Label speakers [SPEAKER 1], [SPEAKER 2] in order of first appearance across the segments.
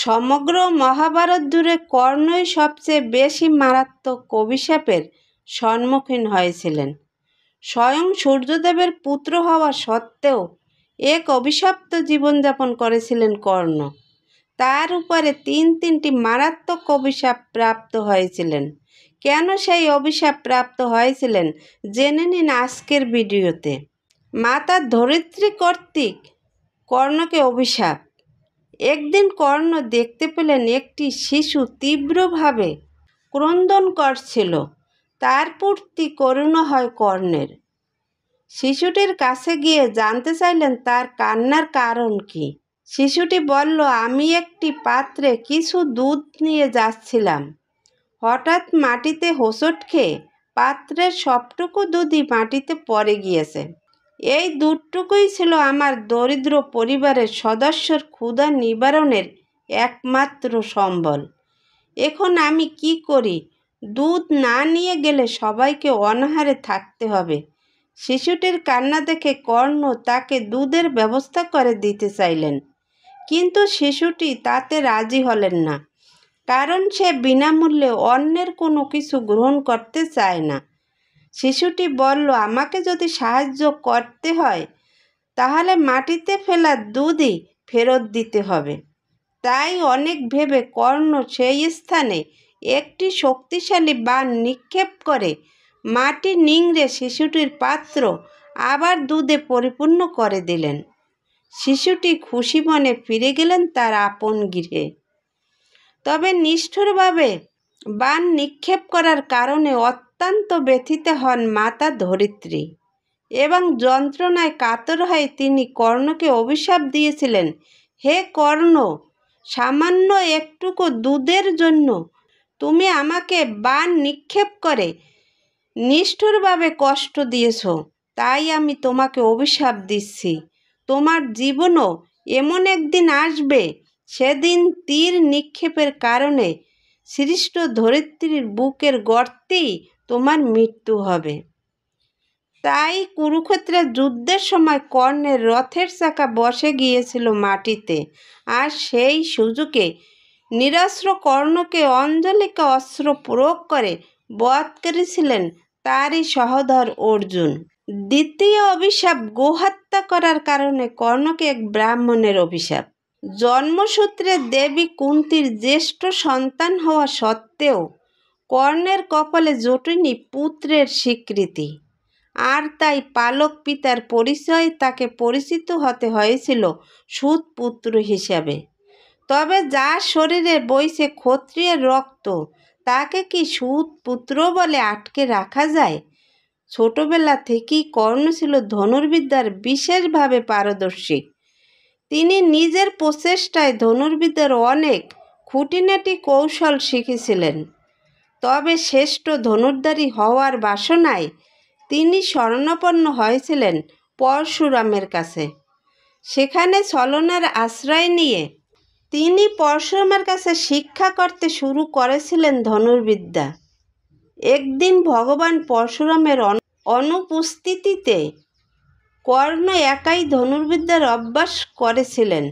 [SPEAKER 1] সমগ্র মহাভারত জুড়ে কর্ণই সবচেয়ে বেশি মারাত্মক অভিশাপের সম্মুখীন হয়েছিলেন। স্বয়ং সূর্যদেবের পুত্র হওয়া সত্ত্বেও এক অভিশপ্ত জীবনযাপন করেছিলেন কর্ণ। তার উপরে তিনটি মারাত্মক অভিশাপ প্রাপ্ত হয়েছিলেন। কেন সেই অভিশাপ প্রাপ্ত হয়েছিলেন জেনে নিন আজকের ভিডিওতে। মাতা ধরিত্রী কর্তৃক কর্ণকে অভিশাপ। একদিন কর্ণ দেখতে পেলেন একটি শিশু তীব্রভাবে ক্রন্দন করছিল। তার প্রতি করুণা হয় কর্ণের। শিশুটির কাছে গিয়ে জানতে চাইলেন তার কান্নার কারণ কি। শিশুটি বলল, আমি একটি পাত্রে কিছু দুধ নিয়ে যাচ্ছিলাম। হঠাৎ মাটিতে হোঁচট খেয়ে পাত্রের সবটুকু দুধই মাটিতে পড়ে গিয়েছে। এই দুধটুকুই ছিল আমার দরিদ্র পরিবারের সদস্যর ক্ষুধা নিবারণের একমাত্র সম্বল। এখন আমি কি করি? দুধ না নিয়ে গেলে সবাইকে অনাহারে থাকতে হবে। শিশুটির কান্না দেখে কর্ণ তাকে দুধের ব্যবস্থা করে দিতে চাইলেন, কিন্তু শিশুটি তাতে রাজি হলেন না, কারণ সে বিনামূল্যে অন্যের কোনো কিছু গ্রহণ করতে চায় না। শিশুটি বলল, আমাকে যদি সাহায্য করতে হয় তাহলে মাটিতে ফেলা দুধই ফেরত দিতে হবে। তাই অনেক ভেবে কর্ণ সেই স্থানে একটি শক্তিশালী বাণ নিক্ষেপ করে মাটি নিংড়ে শিশুটির পাত্র আবার দুধে পরিপূর্ণ করে দিলেন। শিশুটি খুশি মনে ফিরে গেলেন তার আপন গৃহে। তবে নিষ্ঠুরভাবে বাণ নিক্ষেপ করার কারণে অত্যন্ত ব্যথিত হন মাতা ধরিত্রী এবং যন্ত্রণায় কাতর হয়ে তিনি কর্ণকে অভিশাপ দিয়েছিলেন, হে কর্ণ, সামান্য একটুকু দুধের জন্য তুমি আমাকে বাণ নিক্ষেপ করে নিষ্ঠুরভাবে কষ্ট দিয়েছ। তাই আমি তোমাকে অভিশাপ দিচ্ছি। তোমার জীবনও এমন একদিন আসবে, সেদিন তীর নিক্ষেপের কারণে সৃষ্ট ধরিত্রীর বুকের গর্তেই তোমার মৃত্যু হবে। তাই কুরুক্ষেত্রের যুদ্ধের সময় কর্ণের রথের চাকা বসে গিয়েছিল মাটিতে, আর সেই সুযোগে নিরস্ত্র কর্ণকে অঞ্জলিকা অস্ত্র প্রয়োগ করে বধ করেছিলেন তারই সহোদর অর্জুন। দ্বিতীয় অভিশাপ গোহত্যা করার কারণে কর্ণকে এক ব্রাহ্মণের অভিশাপ। জন্মসূত্রে দেবী কুন্তীর জ্যেষ্ঠ সন্তান হওয়া সত্ত্বেও কর্ণের কপালে জোটেনি পুত্রের স্বীকৃতি, আর তাই পালক পিতার পরিচয়ে তাকে পরিচিত হতে হয়েছিল সুত পুত্র হিসাবে। তবে যার শরীরে বইছে ক্ষত্রিয়ের রক্ত, তাকে কি সুত পুত্র বলে আটকে রাখা যায়? ছোটবেলা থেকেই কর্ণ ছিল ধনুর্বিদ্যার বিশেষভাবে পারদর্শী। তিনি নিজের প্রচেষ্টায় ধনুর্বিদ্যার অনেক খুঁটিনাটি কৌশল শিখেছিলেন। তবে শ্রেষ্ঠ ধনুর্ধারী হওয়ার বাসনায় তিনি শরণাপন্ন হয়েছিলেন পরশুরামের কাছে। সেখানে ছলনার আশ্রয় নিয়ে তিনি পরশুরামের কাছে শিক্ষা করতে শুরু করেছিলেন ধনুর্বিদ্যা। একদিন ভগবান পরশুরামের অনুপস্থিতিতে কর্ণ একাই ধনুর্বিদ্যার অভ্যাস করেছিলেন।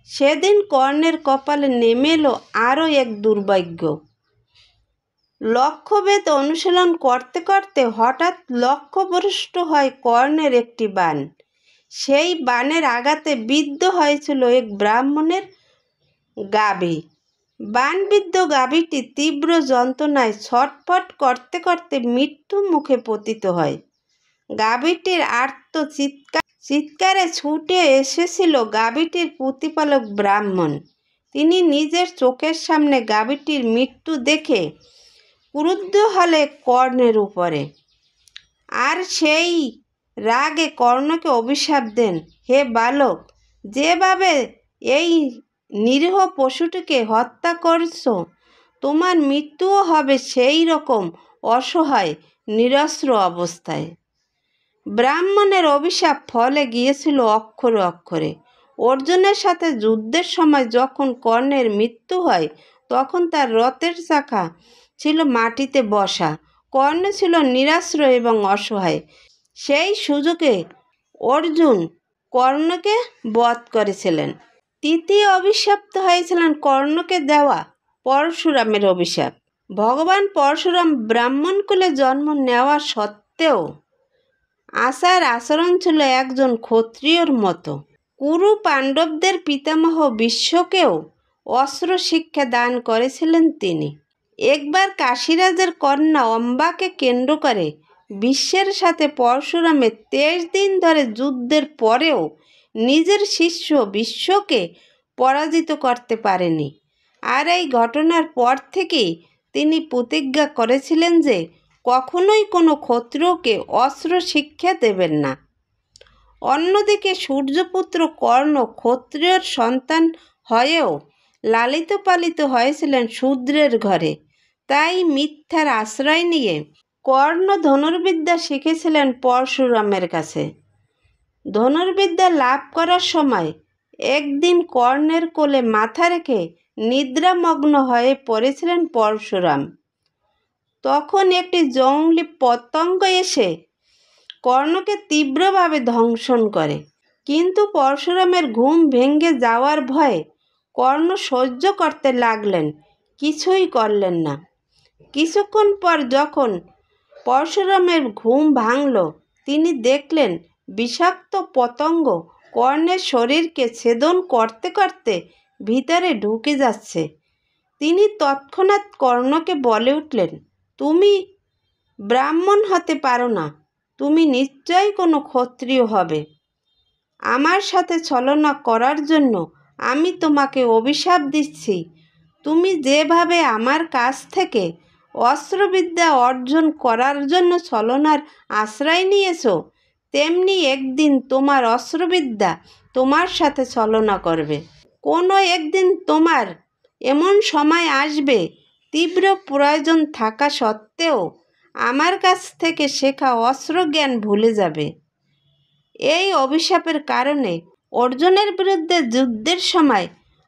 [SPEAKER 1] সেদিন কর্ণের কপালে নেমে এলো আরও এক দুর্ভাগ্য। লক্ষ্যভেদ অনুশীলন করতে করতে হঠাৎ লক্ষ্যভ্রষ্ট হয় কর্ণের একটি বাণ। সেই বাণের আঘাতে বিদ্ধ হয়েছিল এক ব্রাহ্মণের গাভী। বাণবিদ্ধ গাভীটি তীব্র যন্ত্রণায় ছটফট করতে করতে মৃত্যু মুখে পতিত হয়। গাভীটির আর্ত চিৎকারে ছুটে এসেছিল গাভীটির প্রতিপালক ব্রাহ্মণ। তিনি নিজের চোখের সামনে গাভীটির মৃত্যু দেখে ক্রুদ্ধ হলে কর্ণের উপরে, আর সেই রাগে কর্ণকে অভিশাপ দেন, হে বালক, যেভাবে এই নিরীহ পশুটিকে হত্যা করছ, তোমার মৃত্যুও হবে সেই রকম অসহায় নিরস্ত্র অবস্থায়। ব্রাহ্মণের অভিশাপ ফলে গিয়েছিল অক্ষরে অক্ষরে। অর্জুনের সাথে যুদ্ধের সময় যখন কর্ণের মৃত্যু হয়, তখন তার রথের চাকা ছিল মাটিতে বসা। কর্ণ ছিল নিরাশ্রয় এবং অসহায়। সেই সুযোগে অর্জুন কর্ণকে বধ করেছিলেন। তৃতীয় অভিশপ্ত হয়েছিলেন কর্ণকে দেওয়া পরশুরামের অভিশাপ। ভগবান পরশুরাম ব্রাহ্মণকুলে জন্ম নেওয়া সত্ত্বেও আচার আচরণ ছিল একজন ক্ষত্রিয়র মতো। কুরু পাণ্ডবদের পিতামহ বিশ্বকেও অস্ত্র শিক্ষা দান করেছিলেন তিনি। একবার কাশীরাজের কন্যা অম্বাকে কেন্দ্র করে বিশ্বের সাথে পরশুরামের 23 দিন ধরে যুদ্ধের পরেও নিজের শিষ্য বিশ্বকে পরাজিত করতে পারেনি। আর এই ঘটনার পর থেকেই তিনি প্রতিজ্ঞা করেছিলেন যে কখনোই কোনো ক্ষত্রিয়কে অস্ত্র শিক্ষা দেবেন না। অন্যদিকে সূর্যপুত্র কর্ণ ক্ষত্রিয়র সন্তান হয়েও লালিত পালিত হয়েছিলেন শূদ্রের ঘরে। তাই মিথ্যার আশ্রয় নিয়ে কর্ণ ধনুর্বিদ্যা শিখেছিলেন পরশুরামের কাছে। ধনুর্বিদ্যা লাভ করার সময় একদিন কর্ণের কোলে মাথা রেখে নিদ্রামগ্ন হয়ে পড়েছিলেন পরশুরাম। তখন একটি জংলি পতঙ্গ এসে কর্ণকে তীব্রভাবে দংশন করে। কিন্তু পরশুরামের ঘুম ভেঙে যাওয়ার ভয়ে কর্ণ সহ্য করতে লাগলেন, কিছুই করলেন না। কিছুক্ষণ পর যখন পরশুরামের ঘুম ভাঙল, তিনি দেখলেন বিষাক্ত পতঙ্গ কর্ণের শরীরকে ছেদন করতে করতে ভিতরে ঢুকে যাচ্ছে। তিনি তৎক্ষণাৎ কর্ণকে বলে উঠলেন, তুমি ব্রাহ্মণ হতে পারো না, তুমি নিশ্চয়ই কোনো ক্ষত্রিয় হবে। আমার সাথে ছলনা করার জন্য আমি তোমাকে অভিশাপ দিচ্ছি। তুমি যেভাবে আমার কাছ থেকে অস্ত্রবিদ্যা অর্জন করার জন্য ছলনার আশ্রয় নিয়েছ, তেমনি একদিন তোমার অস্ত্রবিদ্যা তোমার সাথে ছলনা করবে। কোনো একদিন তোমার এমন সময় আসবে, তীব্র প্রয়োজন থাকা সত্ত্বেও আমার কাছ থেকে শেখা অস্ত্রজ্ঞান ভুলে যাবে। এই অভিশাপের কারণে অর্জুনের বিরুদ্ধে যুদ্ধের সময়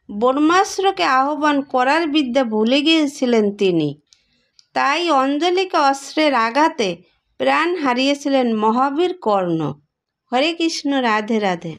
[SPEAKER 1] ব্রহ্মাস্ত্রকে আহ্বান করার বিদ্যা ভুলে গিয়েছিলেন তিনি। তাই অঞ্জলিকা অস্ত্রের আঘাতে প্রাণ হারিয়েছিলেন মহাবীর কর্ণ। হরে কৃষ্ণ, রাধে রাধে।